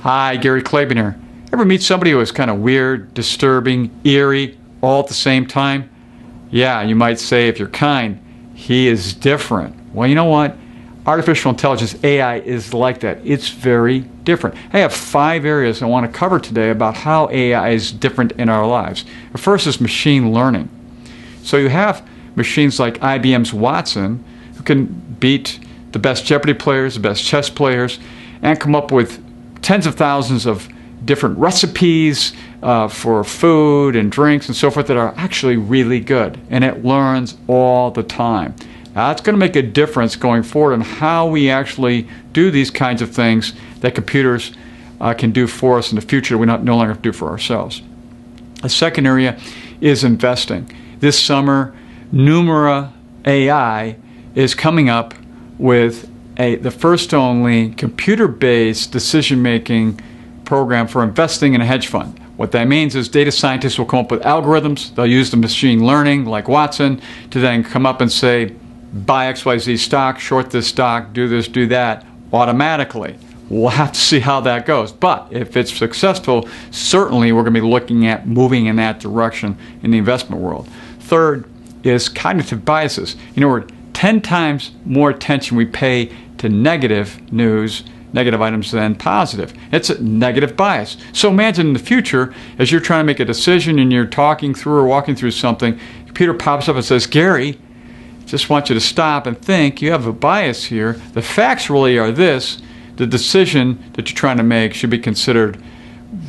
Hi, Gary Klaben here. Ever meet somebody who is kind of weird, disturbing, eerie, all at the same time? Yeah, you might say if you're kind, he is different. Well, you know what? Artificial intelligence, AI, is like that. It's very different. I have 5 areas I want to cover today about how AI is different in our lives. The first is machine learning. So you have machines like IBM's Watson, who can beat the best Jeopardy players, the best chess players, and come up with tens of thousands of different recipes for food and drinks and so forth that are actually really good. And it learns all the time. That's going to make a difference going forward on how we actually do these kinds of things that computers can do for us in the future we no longer have to do for ourselves. A second area is investing. This summer, Numera AI is coming up with the first only computer-based decision-making program for investing in a hedge fund. What that means is data scientists will come up with algorithms. They'll use the machine learning, like Watson, to then come up and say, buy XYZ stock, short this stock, do this, do that, automatically. We'll have to see how that goes. But if it's successful, certainly we're going to be looking at moving in that direction in the investment world. Third is cognitive biases. You know, we're 10 times more attention we pay to negative news, negative items than positive. It's a negative bias. So imagine in the future, as you're trying to make a decision and you're talking through or walking through something, the computer pops up and says, Gary, just want you to stop and think. You have a bias here. The facts really are this. The decision that you're trying to make should be considered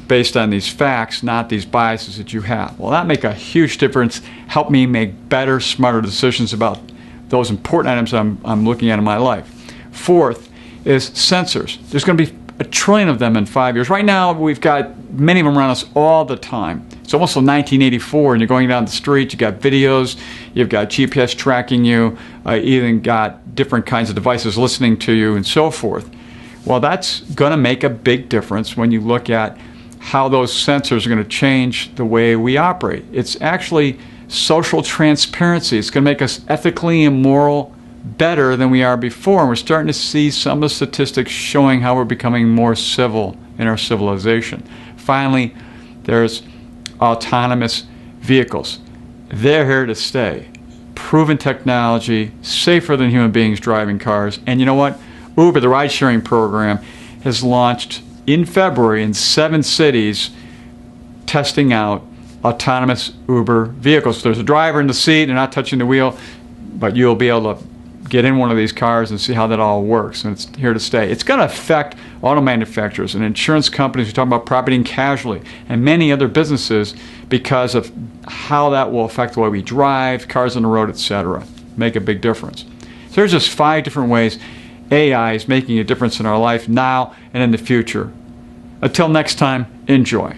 based on these facts, not these biases that you have. Well, that make a huge difference. Help me make better, smarter decisions about those important items I'm looking at in my life. Fourth is sensors. There's going to be a trillion of them in 5 years. Right now, we've got many of them around us all the time. It's almost like 1984, and you're going down the street, you've got videos, you've got GPS tracking you, even got different kinds of devices listening to you, and so forth. Well, that's going to make a big difference when you look at how those sensors are going to change the way we operate. It's actually social transparency. It's going to make us ethically and moral better than we are before. And we're starting to see some of the statistics showing how we're becoming more civil in our civilization. Finally, there's autonomous vehicles. They're here to stay. Proven technology, safer than human beings driving cars. And you know what? Uber, the ride-sharing program, has launched in February in 7 cities testing out autonomous Uber vehicles. There's a driver in the seat, they're not touching the wheel, but you'll be able to get in one of these cars and see how that all works, and it's here to stay. It's going to affect auto manufacturers and insurance companies. We're talking about property and casualty and many other businesses because of how that will affect the way we drive, cars on the road, etc. Make a big difference. So there's just 5 different ways AI is making a difference in our life now and in the future. Until next time, enjoy.